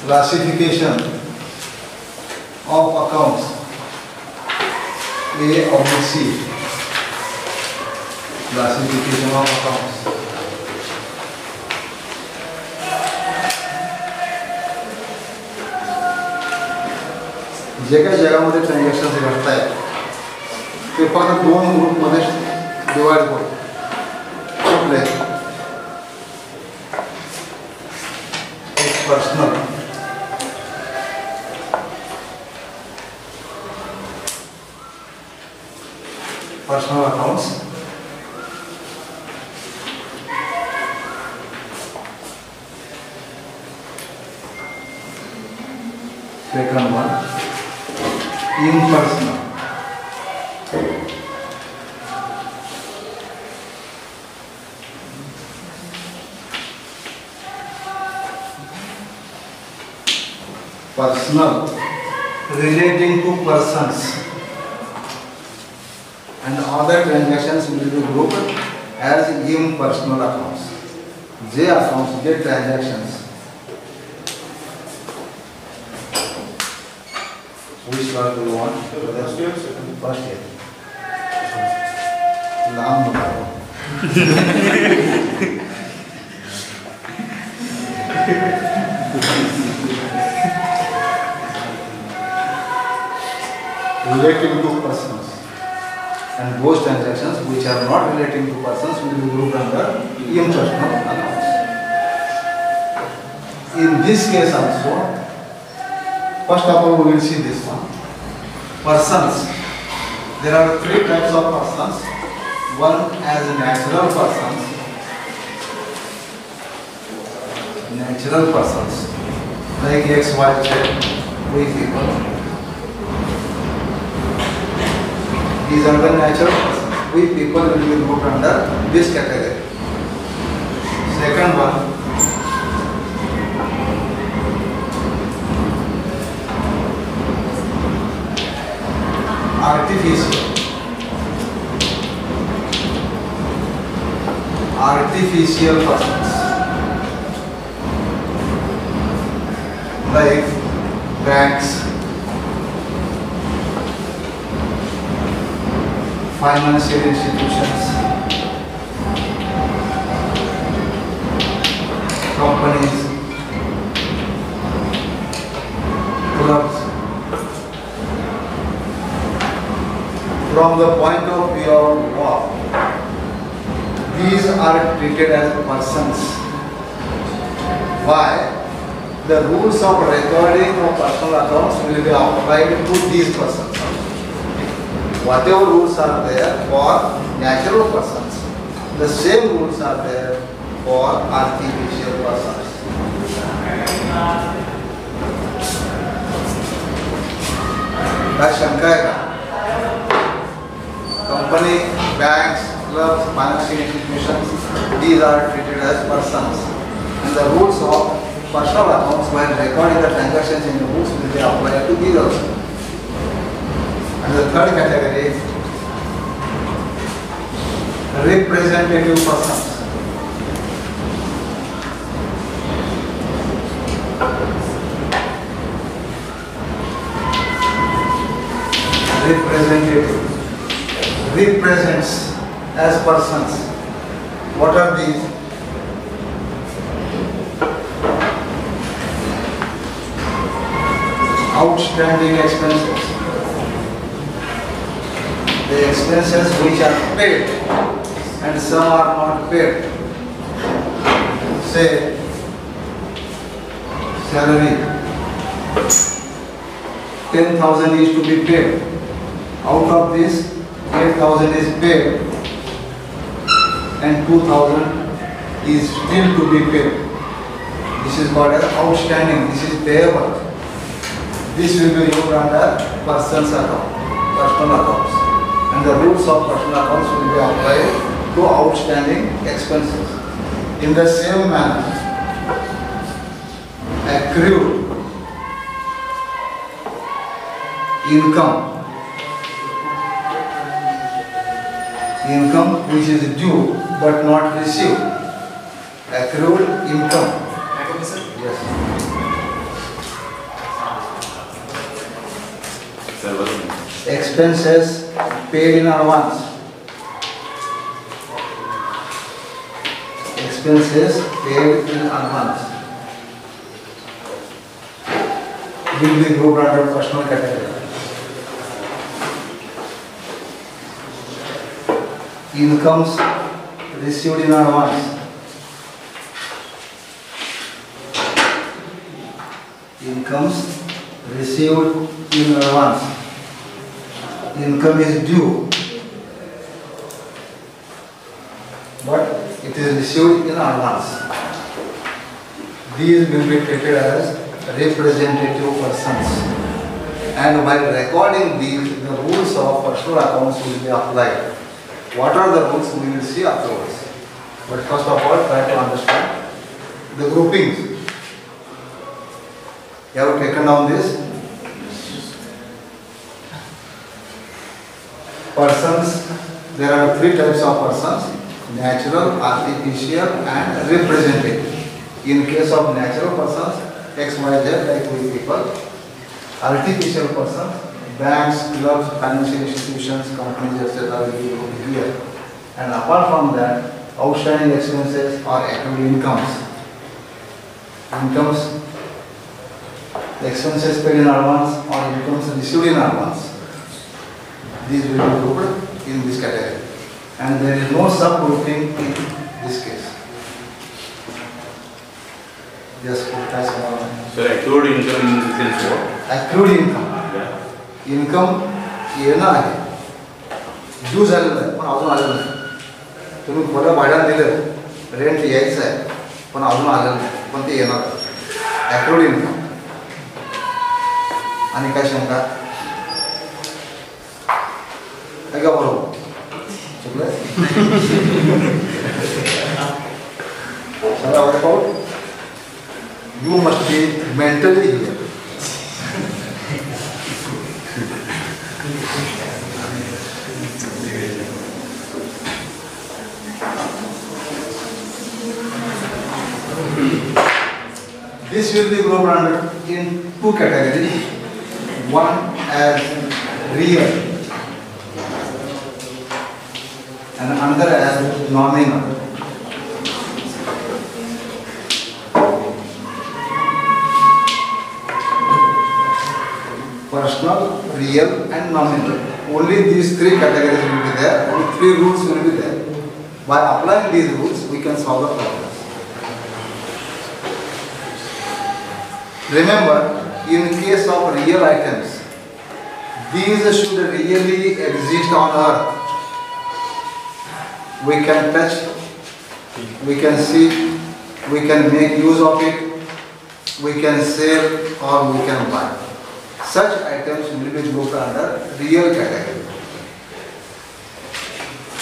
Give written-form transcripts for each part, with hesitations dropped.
Classification of accounts A or C. Classification of accounts. जगह जगामध्ये transaction घडत आहेत ते फक्त दोन ग्रुपमध्ये डिवाइड होते. कुठले? एक personal accounts, second one impersonal, personal relating to persons, and other transactions will be grouped as impersonal accounts. J accounts, J transactions. Which one do you want? First year, second. First year. Long बताओ. Relating to persons. And those transactions which are not relating to persons will be grouped under impersonal accounts. In this case also, first of all we will see this one. Persons. There are three types of persons. One as natural persons. Natural persons. Like X, Y, Z, we people. These are the natural persons. We people will be grouped under this category. Second one, artificial persons, like banks, financial institutions, companies, clubs. From the point of view of law, these are treated as persons. Why? The rules of recording of personal accounts will be applied to these persons. Whatever rules are there for natural persons, the same rules are there for artificial persons. That's Shankara. Company, banks, clubs, financial institutions, these are treated as persons. And the rules of personal accounts when recording the transactions in the books will be applied to these also. And the third category is representative persons. Representative represents as persons. What are these? Outstanding expenses. The expenses which are paid and some are not paid. Say salary, 10,000 is to be paid Out of this, 8,000 is paid and 2,000 is still to be paid. This is called as outstanding. This is payable. This will be used under person's account, personal accounts. And the rules of personal accounts will be applied to outstanding expenses. In the same manner, accrued income which is due but not received. Accrued income. Yes. Expenses paid in advance. Expenses paid in advance will be grouped under personal category. Incomes received in advance. Incomes received in advance. Income is due, but it is received in advance. These will be treated as representative persons. And while recording these, the rules of personal accounts will be applied. What are the rules we will see afterwards. But first of all, try to understand the groupings. You have taken down this. Persons, there are three types of persons: natural, artificial and representative. In case of natural persons, X, Y, Z, like we people. Artificial persons, banks, clubs, financial institutions, companies, etc. will be grouped here. And apart from that, outstanding expenses or accrued incomes. Incomes, expenses paid in advance or incomes received in advance. These will be grouped in this category. And there is no subgrouping in this case. Yes, so accrued income in the sense what? Accrued income. Yeah. Income येणं आहे, due झालेलं आहे पण अजून आलेलं नाही. तुम्ही खोलं भाड्यानं दिलं, रेंट यायचं आहे पण अजून आलेलं नाही, पण ते येणार. accrued income. आणि काय शंका? काय का बरोबर? चुकलं? चला what about? You must be mentally here. This will be grouped under in two categories. One as real and another as nominal. Personal, real and nominal. Only these three categories will be there, only three rules will be there. By applying these rules, we can solve the problem. Remember, in case of real items, these should really exist on earth. We can touch, we can see, we can make use of it, we can sell or we can buy. Such items will be grouped under real category.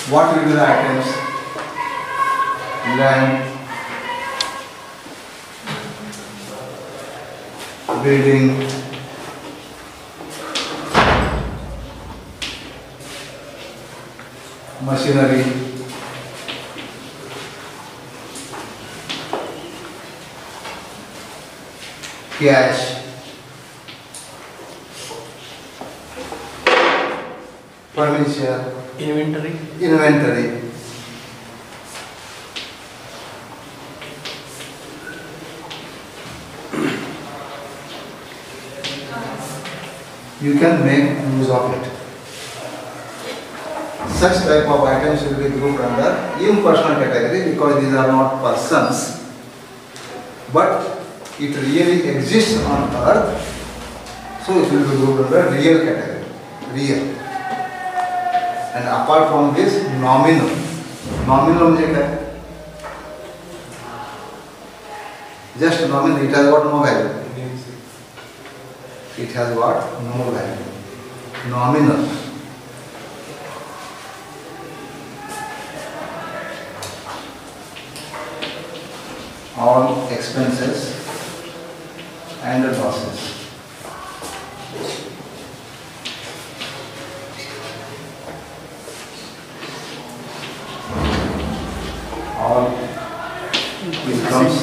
What will be the items? Land, building, machinery, cash, furniture, inventory. You can make use of it. Such type of items will be grouped under impersonal category because these are not persons, but it really exists on earth, so it will be grouped under real category. Real. And apart from this, nominal. Nominal म्हणजे काय? Just nominal. It has got no value. It has got no value. Nominal. All expenses and losses. All incomes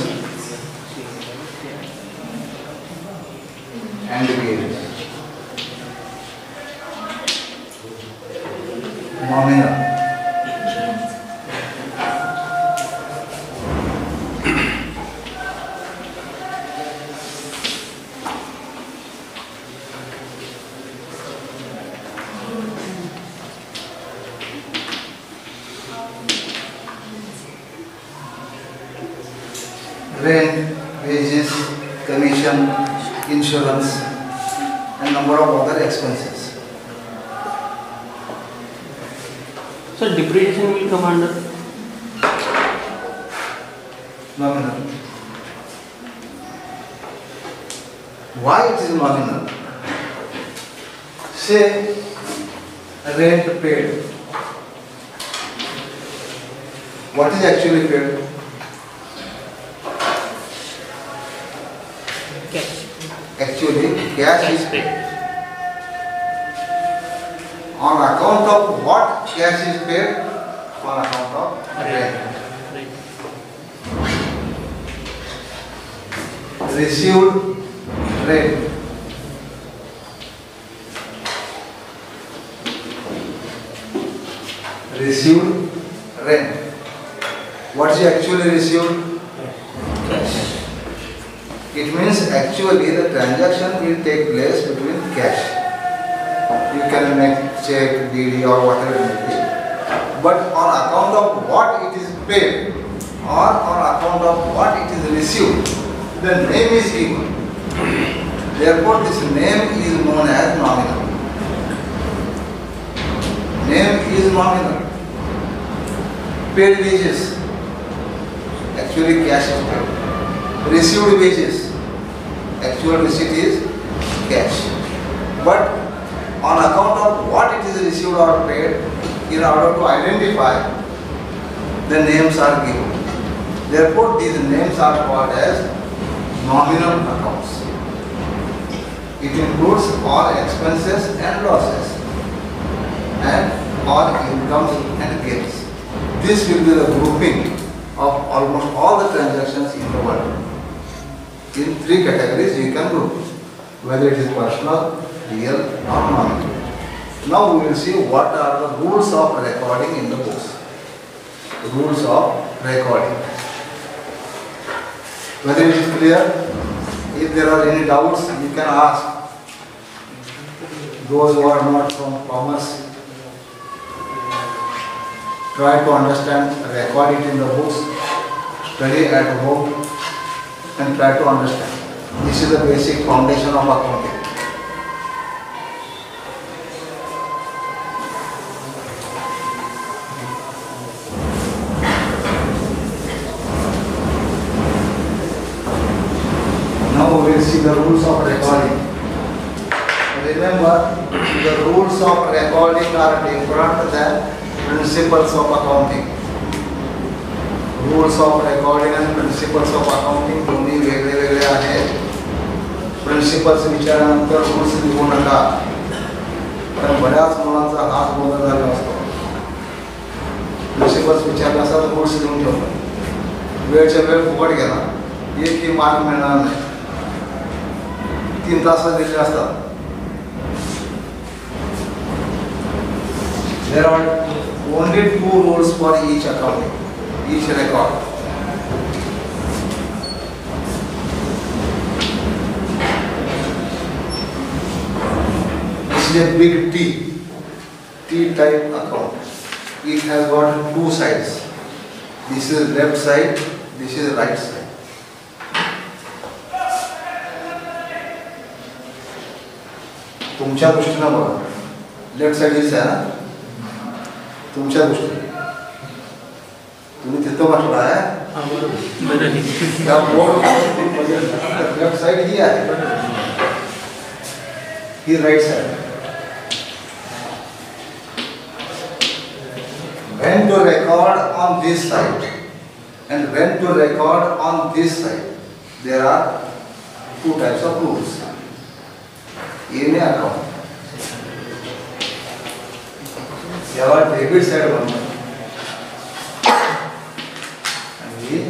and gains. Nominal. Rent, wages, commission, insurance, and number of other expenses. So depreciation will come under Nominal. Why it is nominal? Say rent paid. What is actually paid? cash. Actually, cash is paid. On account of what cash is paid? On account of rent. Received rent. Received rent. What is actually received? Cash. It means actually the transaction will take place between cash. You can make check, DD or whatever it may be. But on account of what it is paid or on account of what it is received, the name is given. Therefore, this name is known as nominal. Name is nominal. Paid wages. Actually, cash is paid. Received wages. Actual receipt is cash. But on account of what it is received or paid, in order to identify, the names are given. Therefore, these names are called as nominal accounts. It includes all expenses and losses and all incomes and gains. This will be the grouping of almost all the transactions in the world. In three categories you can group, whether it is personal, real or nominal. Now we will see what are the rules of recording in the books. The rules of recording. Whether it is clear, if there are any doubts, you can ask those who are not from commerce. Try to understand, record it in the books, study at home and try to understand. This is the basic foundation of accounting. Now we will see the rules of recording. Remember, the rules of recording are different than principles of accounting. Rules of recording and principles of accounting दोन्ही वेगळे आहेत. Principles विचारल्यानंतर rules लिहू नका. कारण बऱ्याच मुलांचा हात गोंधळ झाला असतो. Principles विचारला असता तर rules लिहून ठेवला. वेळच्या वेळ फुकट गेला. एकही मार्क मिळणार नाही. 3 तास दिले असतात. There are only 2 rules for each accounting, each record. This is a big T-type account. It has got 2 sides. This is left side, this is right side. तुमच्या दृष्टीने बघा, लेफ्ट साइड दिसते ना, तुमच्या दृष्टीने तुम्ही तिथं म्हटलं आहे त्या बोर्ड लेफ्ट साइड ही आहे, ही right side. When to record on this side and when to record on this side, there are two types of rules. In account, याला डेबिट साइड म्हणतात आणि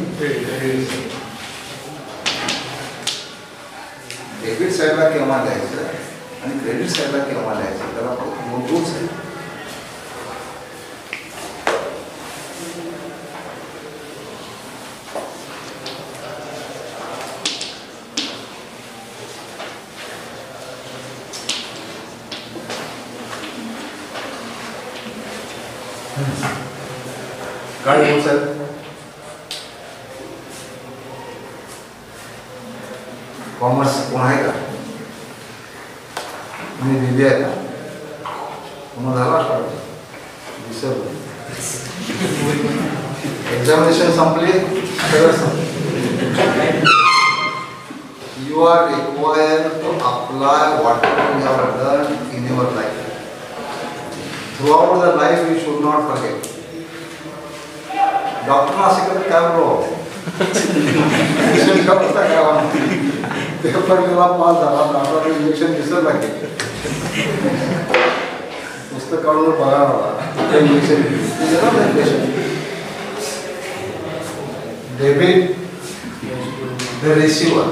डेबिट साइडला केव्हा द्यायचं आणि क्रेडिट साइडला केव्हा द्यायचं, त्याला दोन रूल्स आहेत. काय रूल्स आहेत? कॉमर्स कोण आहे का? तुम्ही दिली आहे का? पुन्हा झाला विसरलो. एक्झामिनेशन संपली, सगळं संपलं. You are required to apply whatever you have done in your life. Throughout the life you should not forget. Doctor असे कधी काय बरोबर पेपर केला, पास झाला, डॉक्टर इंजेक्शन दिसत लागेल, पुस्तक काढून बघा मला injection. Debit the receiver,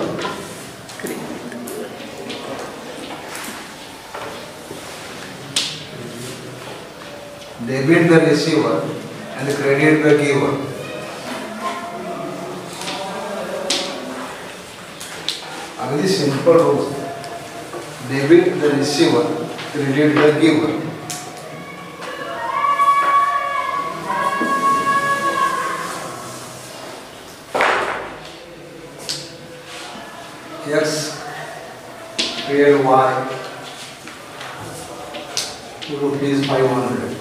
debit the receiver and credit the giver. अगदी simple rules. Debit the receiver, credit the giver. X paid Y ₹500.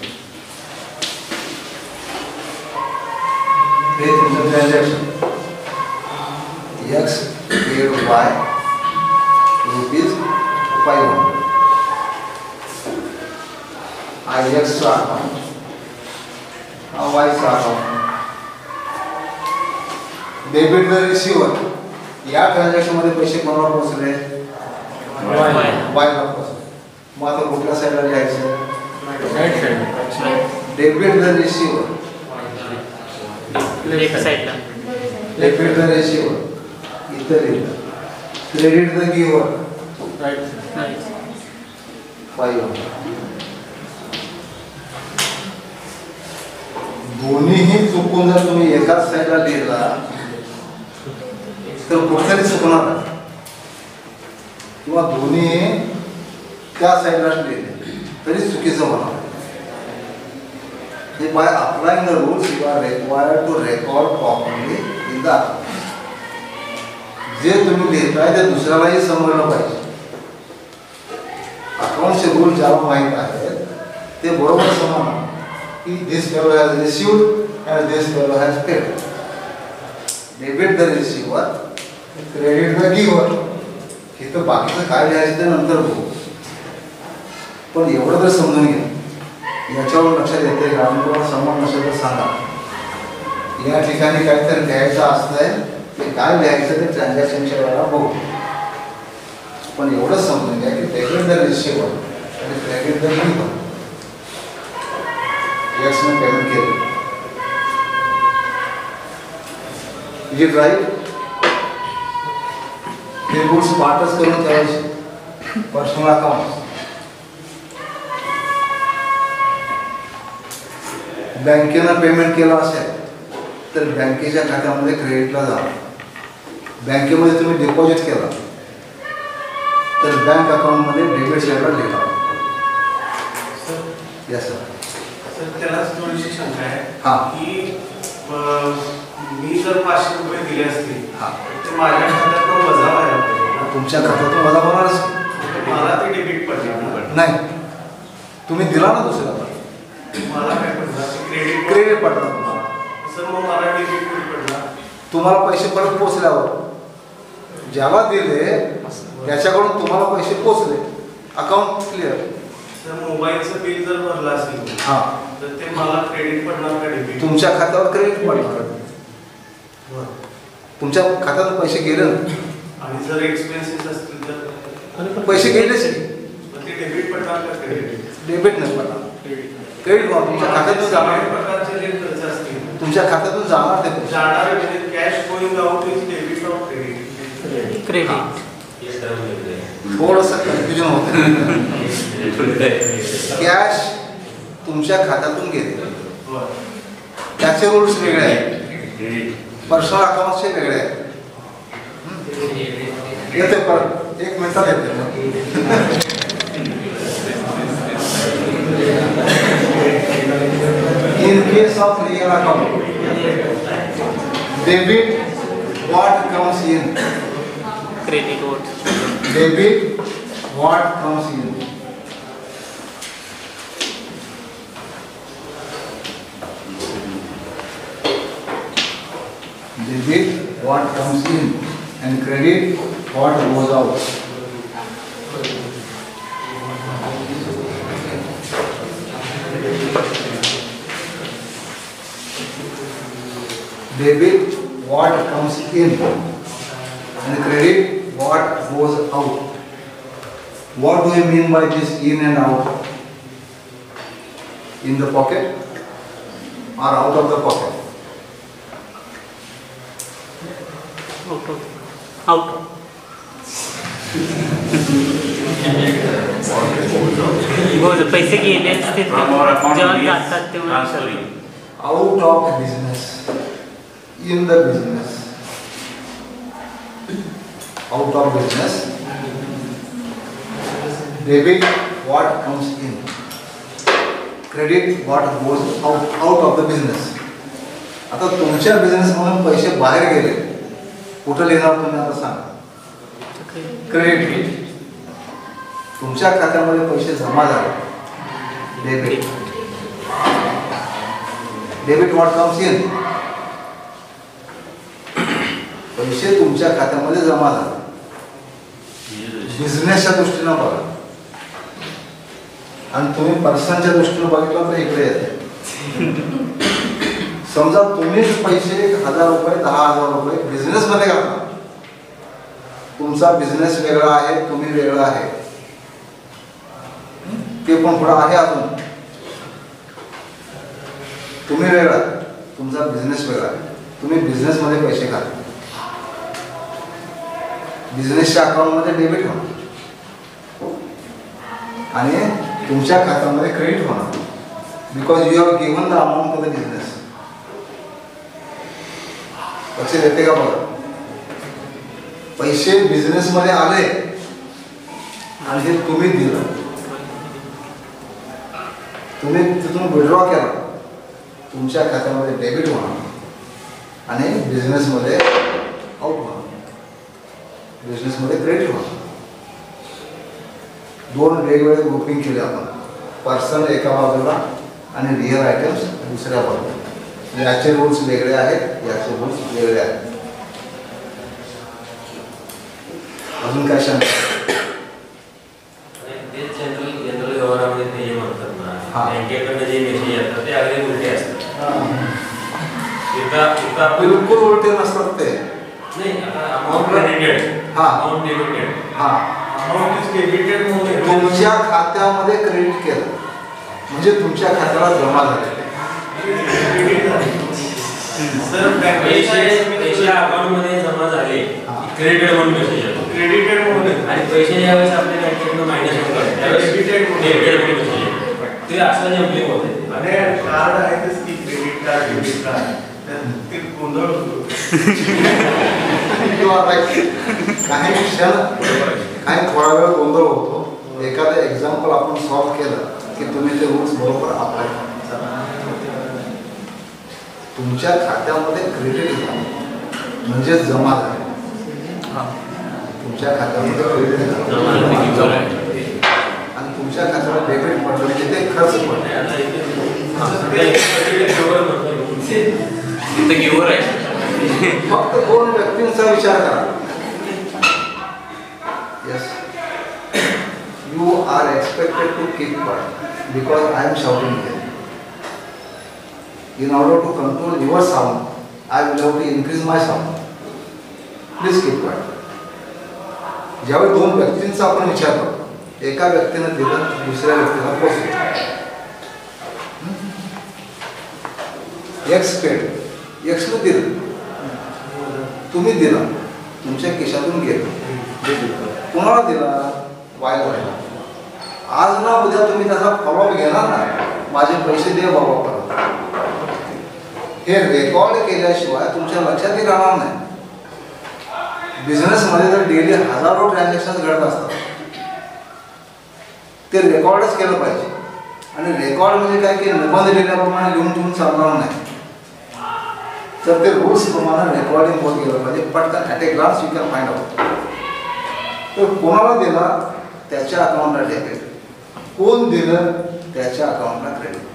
Pay through the transaction. X paid Y ₹500. I X चा account, हा Y चा account. Debit the receiver. या transaction मध्ये पैसे कोणाला पोहोचले? Y ला पोहोचले. मग आता कुठल्या साईडला लिहायचं? डेबिट द रिसिवर, लेफ्ट साइडला. डेबिट द रिसिवर इथं लिहिलं. Credit the giver, right. 500. दोन्हीही चुकून जर तुम्ही एकाच साईडला लिहिला तर कुठेतरी चुकणार आहे, किंवा दोन्ही त्या साईडला लिहिले तरी चुकीचं होणार. By applying the rules, you are required to record properly in the account. जे तुम्ही लिहिताय ते दुसऱ्यालाही समजलं पाहिजे. अकाउंटचे रूल ज्याला माहीत आहेत ते बरोबर समजणार की this fellow has received and this fellow has paid. Debit the receiver, credit the giver. हे तर बाकीचं काय लिहायचं ते नंतर बघू, पण एवढं तर समजून घ्या. याच्यावर लक्षात येते का? आम्ही तुम्हाला समज नसेल तर सांगा. या ठिकाणी काहीतरी लिहायचं असतंय, ते काय लिहायचं ते ट्रान्झॅक्शनच्या वेळेला बघू, पण एवढं समजून घ्या की डेबिट द रिसिव्हर आणि क्रेडिट द गिव्हर. एक्सने पेमेंट केलं, इज इट राईट? हे रूल्स पाठच करून ठेवायचे. पर्सनल अकाउंट, बँकेनं पेमेंट केलं असेल तर बँकेच्या खात्यामध्ये क्रेडिटला जा. बँकेमध्ये तुम्ही डिपॉझिट केला तर बँक अकाउंटमध्ये डेबिट साईडला लिहा. Yes sir. सर त्यालाच थोडीशी शंका आहे. हां. की मी जर 500 रुपये दिले असतील, हां, तर माझ्या खात्यातून वजा व्हायला पाहिजे ना? तुमच्या खात्यातून मला होणारच मला ते डेबिट पडले ना? नाही. तुम्ही दिला ना दुसऱ्याला, मला काय पडलं? क्रेडिट क्रेडिट पडणार तुम्हाला. सर मग मला डेबिट पडला. तुम्हाला पैसे परत पोचल्यावर ज्याला दिले त्याच्याकडून तुम्हाला पैसे पोचले, अकाउंट क्लिअर. सर मोबाईलचं बिल जर भरलं असेल हां, तर ते मला क्रेडिट पडणार का डेबिट? तुमच्या खात्यावर क्रेडिट पडणार. तुमच्या खात्यातून पैसे गेले ना, आणि जर एक्सपेन्सेस असतील तर पैसे गेलेच ते डेबिट पडणार का क्रेडिट? डेबिट नाही पडणार, क्रेडिट तुमच्या खात्यातून जाणार. प्रकारचे जे खर्च असतील तुमच्या खात्यातून जाणार ते पैसे. जाणारे म्हणजे cash going out is debit of credit. Credit. थोडंसं कन्फ्युजन होतं. कॅश तुमच्या खात्यातून गेले त्याचे रूल्स वेगळे आहेत, पर्सनल अकाउंटचे वेगळे आहेत. येते परत एक मिनिटात येते. In case of real account, debit what comes in. Credit what? Debit what comes in. Debit what comes in and credit what goes out. Debit what comes in and credit what goes out. What do you mean by this in and out? In the pocket or out of the pocket? Out. हो, पैसे गेले असते From our account जेव्हा is जातात तेव्हा transferring. Out of business, in the business. Out of business. Debit what comes in. Credit what goes out of the business. आता तुमच्या business मधून पैसे बाहेर गेले, कुठे येणार तुम्ही आता सांगा? क्रेडिट. तुमच्या खात्यामध्ये पैसे जमा झाले, debit. Debit what comes in. पैसे तुमच्या खात्यामध्ये जमा झाले, बिझनेसच्या दृष्टीनं बघा. आणि तुम्ही पर्सनच्या दृष्टीनं बघितलं तर इकडे येते. समजा तुम्हीच पैसे 1000 रुपये 10,000 रुपये बिझनेस मध्ये घातला. तुमचा बिझनेस वेगळा आहे, तुम्ही वेगळा आहे, ते पण पुढे आहे. अजून तुम्ही वेगळा, तुमचा बिझनेस वेगळा. तुम्ही बिझनेस मध्ये पैसे घाला, बिझनेसच्या अकाउंट मध्ये डेबिट होणार आणि तुमच्या खात्यामध्ये क्रेडिट होणार. Because you have given the amount to the business. लक्षात येते का बघा? पैसे बिझनेस मध्ये आले आणि हे तुम्ही दिलं, तुम्ही तिथून विड्रॉ केला, तुमच्या खात्यामध्ये डेबिट होणार आणि बिझनेस मध्ये आउट होणार, बिझनेस मध्ये क्रेडिट होणार. दोन वेगवेगळे ग्रुपिंग केले आपण. पर्सन एका बाजूला आणि रिअल आयटम्स दुसऱ्या बाजूला. याचे रूल्स वेगळे आहेत, याचे रूल्स वेगळे आहेत. अजून काय सांग? जनरल व्यवहारामध्ये ते हे म्हणतात ना, बँकेकडनं जे मेसेज येतात ते अगदी उलटे असतात. बिलकुल उलटे नसतात ते. नाही, आता amount credited, amount debited. Amount is debited म्हणून तुमच्या खात्यामध्ये क्रेडिट केलं म्हणजे तुमच्या खात्याला जमा झाले. सर पैसे अकाउंट मध्ये जमा झाले, क्रेडिटेड म्हणून मेसेज येतो. क्रेडिटेड म्हणून आणि पैसे ज्यावेळेस आपल्या बँकेकडून मायनस होतात त्यावेळेस डेबिटेड म्हणून मेसेज येतो. ते असं जम्पलिंग होते. आणि कार्ड आहेच की क्रेडिट कार्ड डेबिट कार्ड, ते गोंधळ होतो. काही क्षण काही थोडा वेळ गोंधळ होतो. एखादं एक्झाम्पल आपण सॉल्व्ह केलं की तुम्ही ते रूल्स बरोबर अप्लाय करा. तुमच्या खात्यामध्ये क्रेडिट झालं म्हणजे जमा झाले. तुमच्या खात्यामध्ये क्रेडिट झालं आणि तुमच्या खात्याला डेबिट पडलं म्हणजे ते खर्च पडले. इथं गिवर आहे. फक्त दोन व्यक्तींचा विचार करा. Yes. You are expected to keep quiet because I am shouting here. In order to control your sound, I will have to increase my sound. Please keep quiet. ज्यावेळी दोन व्यक्तींचा आपण विचार करतो, एका व्यक्तीने दिलं दुसऱ्या व्यक्तीला पोचलं. एक्स पेड, एक्सनं दिलं, तुम्ही दिला, तुमच्या खिशातून गेलं, कुणाला दिला? वाय व्हायला. आज ना उद्या तुम्ही त्याचा फॉलोअप घेणार ना, माझे पैसे दे बाबा परत. हे रेकॉर्ड केल्याशिवाय तुमच्या लक्षातही राहणार नाही. बिझनेसमध्ये जर डेली हजारो ट्रान्झॅक्शन घडत असतात, ते रेकॉर्डच केलं पाहिजे. आणि रेकॉर्ड म्हणजे काय की निबंध लिहिल्याप्रमाणे लिहून ठेवून चालणार नाही, तर ते रूल्स प्रमाणे रेकॉर्डिंग होत गेलं पाहिजे. पटकन at a glance you can find out. तर कोणाला दिला त्याच्या अकाउंटला डेबिट, कोण दिलं त्याच्या अकाउंटला क्रेडिट.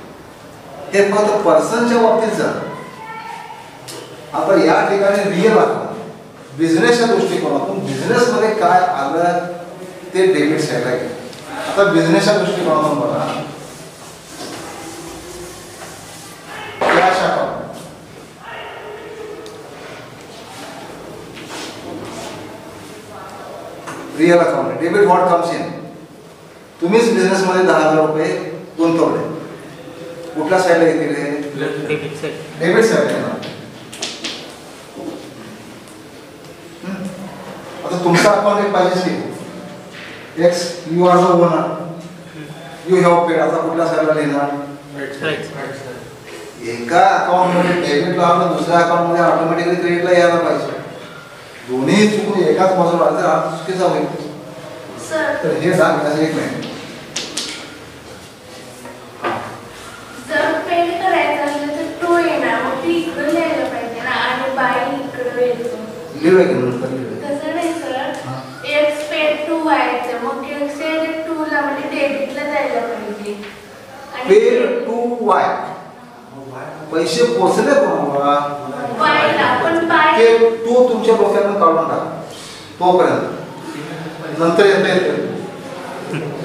हे फक्त पर्सनच्या बाबतीत झालं. आता या ठिकाणी रिअल अकाउंट बिझनेसच्या दृष्टिकोनातून बिझनेसमध्ये काय आलं ते डेबिट साईडला गेलं. आता बिझनेसच्या दृष्टिकोनातून बघा, cash account, real account, debit what comes in. तुम्हीच बिझनेसमध्ये 10,000 रुपये गुंतवले, कुठल्या साईडला येतील हे? Debit side. डेबिट साईडला येणार. आता तुमचा अकाउंट एक पाहिजे की X, you are the owner, you have paid. आता कुठल्या साईडला लिहिणार? एका अकाउंटमध्ये डेबिटला आलं, दुसऱ्या अकाउंटमध्ये ऑटोमॅटिकली क्रेडिटला यायला पाहिजे. दोन्ही चुकून एकाच बाजूला आलं तर हा चुकीचा होईल. तर हे दाखवण्याचं एक मिनिट. जर पेड करायचं असलं तर टू येणार, मग ती इकडे लिहायला पाहिजे ना, आणि बाय इकडे येतो. लिहूया की नंतर लिहूया. तसं नाही सर, एक्स पेड टू व्हायचं, मग एक्स टू ला म्हणजे डेबिटला जायला पाहिजे. पेड टू वाय, पैसे पोचले कोणाला? बायला पण बाय ते टू तुमच्या डोक्यातून काढून टाका तोपर्यंत, नंतर येता येते.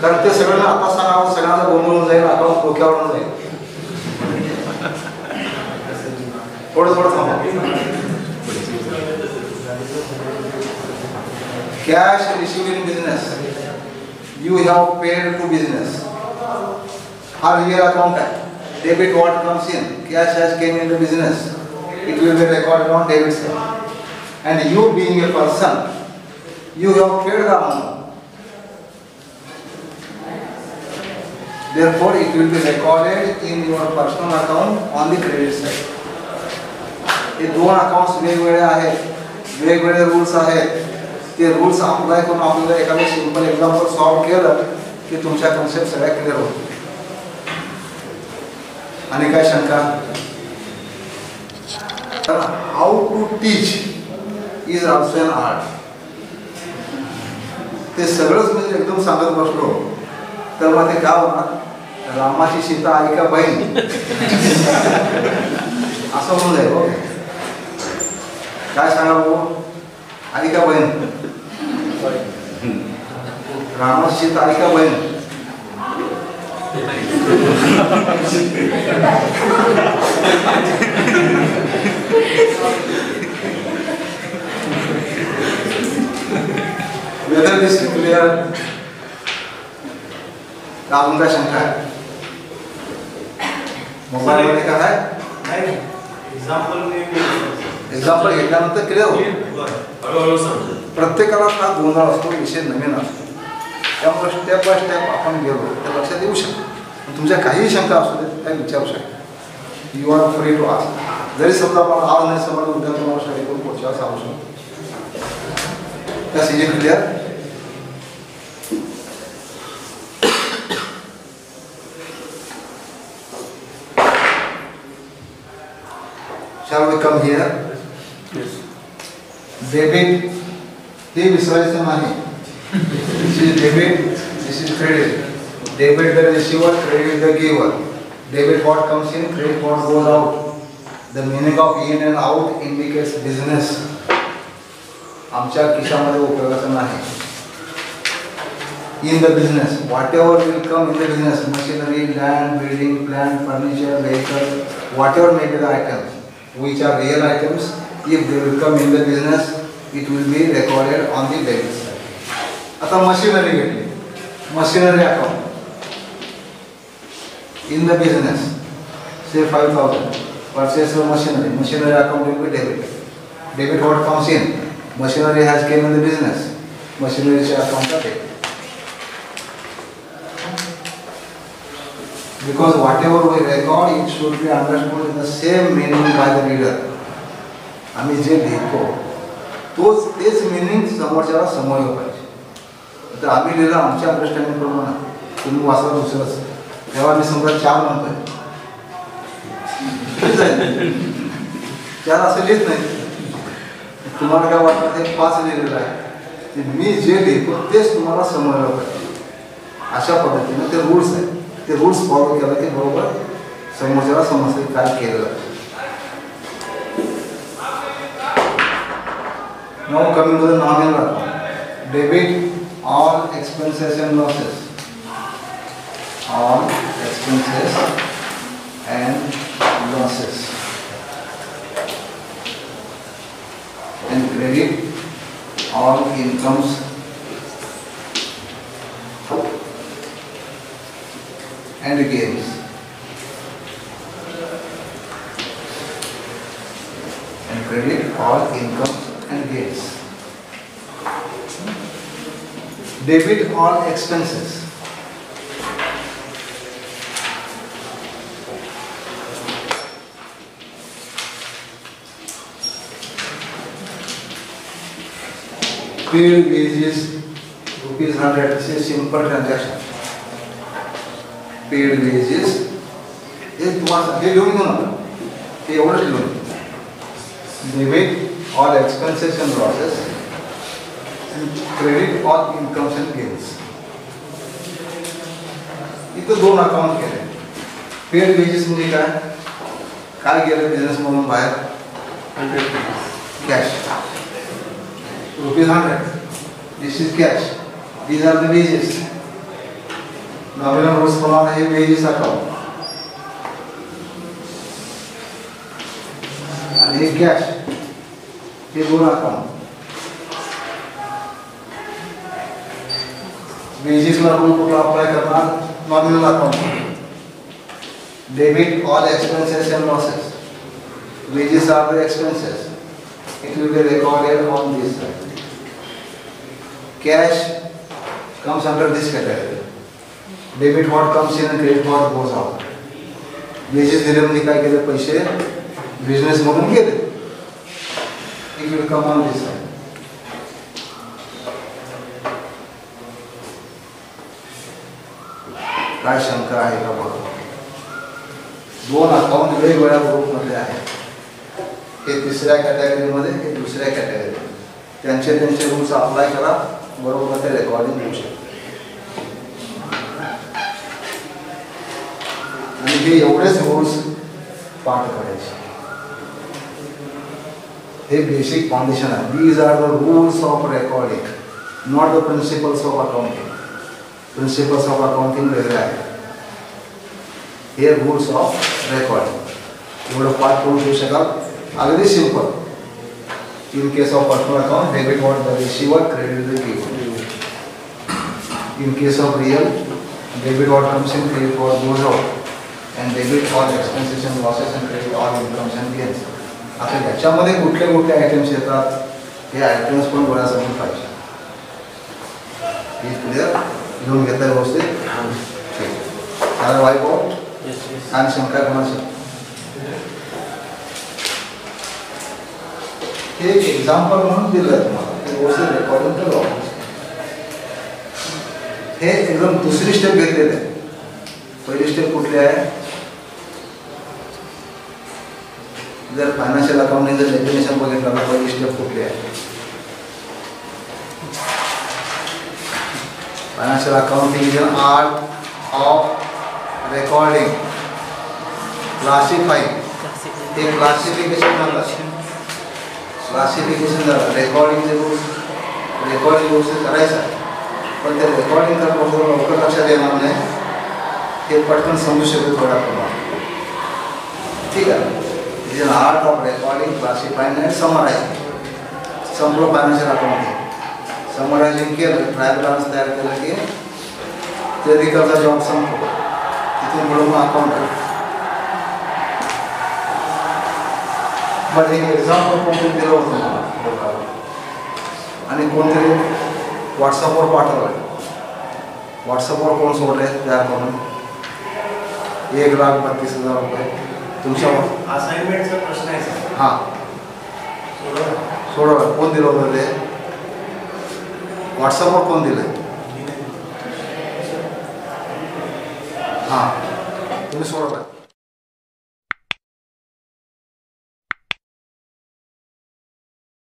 कारण ते सगळ्यांना आता सांगावं, सगळ्यांना गोंधळून जाईल, अकाउंट डोक्यावरून जाईल. थोडं थांबा. Cash received in business, you have paid to business. Our real account है. Debit what comes in, cash has came in the business. It will be recorded on debit side. And you being a person, you have paid the amount. Therefore, it will be recorded in your personal account on the credit side. हे दोन accounts वेगवेगळे आहेत, वेगवेगळे rules आहेत. ते rules apply करून आपल्याला एखादं simple example solve केलं की तुमच्या कन्सेप्ट सगळ्या क्लिअर होतील. आणि काय शंका? How to teach is also an art. ते सगळंच म्हणजे एकदम सांगत बसलो तर मग ते काय होणार? रामाची सीता आई का बहीण असं होऊन जाईल. हो काय सांगा भाऊ, आई का बहीण? रामाची सीता आई का बहीण? Whether this clear? अजून काय शंका आहे? मोबाईल मध्ये काय आहे? एक्झाम्पल घेतल्यानंतर क्लिअर होईल. प्रत्येकाला हा गोंधळ असतो, विषय नवीन असतो, त्यामुळे स्टेप बाय स्टेप आपण गेलो तर लक्षात येऊ शकतो. तुमच्या काही शंका असू देत काही विचारू शकता. You are free to ask. जरी समजा मला आज नाही समजलं, उद्या तुम्हाला स्टडी करून पुढच्या सांगू शकतो. त्या सीजे clear? Shall we come here? Yes. Debit, हे विसरायचं नाही. This is debit, this is credit. Debit the receiver, credit the giver. Debit what comes in, credit what goes out. The meaning of in and out indicates business. आमच्या खिशामध्ये उपयोगाचं नाही. In the business, whatever will come in the business, machinery, land, building, plant, furniture, vehicle, whatever may be the items, which are real items, if they will come in the business, it will be recorded on the debit side. आता machinery घेतली, machinery account. In the business, say 5,000, purchase of machinery, machinery account will be debit. Debit what comes in, machinery has came in the business, machinery account are debit. Because whatever we record, it should be understood in the same meaning by the reader. आम्ही जे लिहितो तेच meaning समोरच्याला समजलं पाहिजे. तर आम्ही लिहिलं आमच्या अंडरस्टँडिंग प्रमाणे, तुम्ही वाचला दुसरंच, तेव्हा मी समजा 4 म्हणतोय, 4 असं लिहित नाही. तुम्हाला काय वाटतं ते 5 लिहिलेलं आहे. मी जे लिहितो तेच तुम्हाला समजलं पाहिजे. अशा पद्धतीने ते रूल्स आहेत. ते रूल्स फॉलो केला की बरोबर समोरच्याला समजते काय केलं. Now coming to the nominal account. Debit all expenses and losses. All expenses and losses. And credit all incomes and gains. And credit all incomes and gains. Debit all expenses. Paid wages ₹100. This is simple transaction. Paid wages. हे तुम्हाला हे लिहून घेऊ नका, हे एवढंच लिहून. Debit all expenses and losses and credit all incomes and gains. इथं 2 account केले. Paid wages म्हणजे काय गेलं बिझनेस मधून बाहेर? 100 cash, ₹100. This is cash. These are the wages. Nominal rules प्रमाणे हे वेजेस अकाउंट आणि हे कॅश, हे 2 अकाउंट. वेजेसला रूल कुठला अप्लाय करणार? Nominal account. Debit all expenses and losses. Wages are the expenses. It will be recorded on this side. Cash comes under this category. Debit what comes in and credit what goes out. Wages दिले म्हणजे काय केले? पैसे business मधून गेले. It will come on this side. काय शंका आहे का बघा? 2 अकाउंट वेगवेगळ्या ग्रुप मध्ये आहेत. हे तिसऱ्या कॅटेगरी मध्ये, हे दुसऱ्या कॅटेगरी. त्यांचे रूल्स अप्लाय करा, बरोबर ते रेकॉर्डिंग होऊ शकते. आणि हे एवढेच रूल्स पाठ करायचे. हे बेसिक फाउंडेशन आहे. These are the rules of recording, not the principles of accounting. Principles of accounting वेगळे आहे. हे रूल्स ऑफ रेकॉर्डिंग एवढं पाठ करून घेऊ शकाल. अगदी simple. In case of personal account, debit what the receiver, credit the giver. In case of real, debit what comes in, credit what goes out, and debit all expenses and losses and credit all incomes and gains. आता याच्यामध्ये कुठले कुठले items येतात हे items पण डोळ्यासमोर पाहिजे. हे clear लिहून घेता व्यवस्थित? ठीक. आता वाईट आउट आणि शंका कोणाची? हे एक एक्झाम्पल म्हणून दिलं तुम्हाला, ते व्यवस्थित रेकॉर्डिंग करू. हे एकदम दुसरी स्टेप घेतलेली आहे. पहिली स्टेप कुठली आहे? जर फायनान्शियल अकाउंटिंग जर डेफिनेशन बघितलं तर पहिली स्टेप कुठली आहे? Financial accounting is an art of recording classifying ते क्लासिफिकेशन झालं रेकॉर्डिंगचे रूल्स करायचं आहे पण ते रेकॉर्डिंग करतो लवकर लक्षात येणार नाही हे पटकन समजू शकतो थोडा प्रमाणात ठीक आहे is an art of recording classifying and summarising संपूर्ण फायनान्शियल अकाउंटिंग समरायझिंग केलं ट्रायल बॅलन्स तयार केलं की ते रिकरचा जॉब संपतो तिथून पुढे मग अकाउंट बट एक एक्झाम्पल कोणतरी दिलं होतं मला आणि कोणतरी व्हॉट्सअपवर पाठवलं व्हॉट्सअपवर कोण सोडले तयार करून 1,32,000 रुपये तुमच्यावर असाइनमेंटचा प्रश्न आहे सर हां सोडवलं कोण दिलं होतं ते व्हॉट्सअपवर कोण दिलं हां तुम्ही सोडवलं